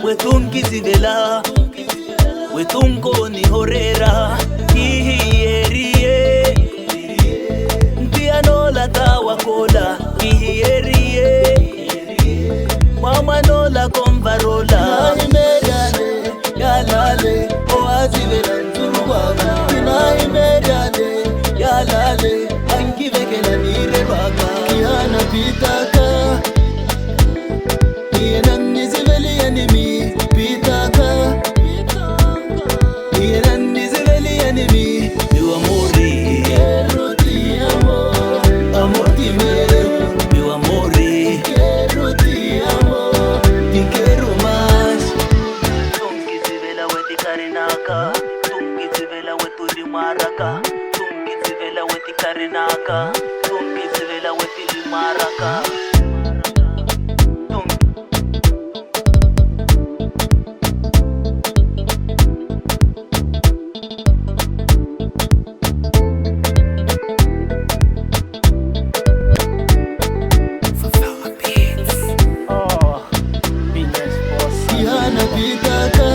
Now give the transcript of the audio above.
wetungizivela wetungo ni horera ihierie mpianola tawakola ihierie mama nola komvarola imedale yalale oazivela nturuwaga imedale yalale angivekela nirelwaga kiana pitaka iyenaniziveli yanimi pitaka iyenaniziveli yanimi biwa mori eroti amor amor timere biwa mori eroti amor tikero mas tungizivela wetikarinaka tungizivela weturimaraka tungizivela wetikarinaka tungizivela weturimaraka Yana pitaka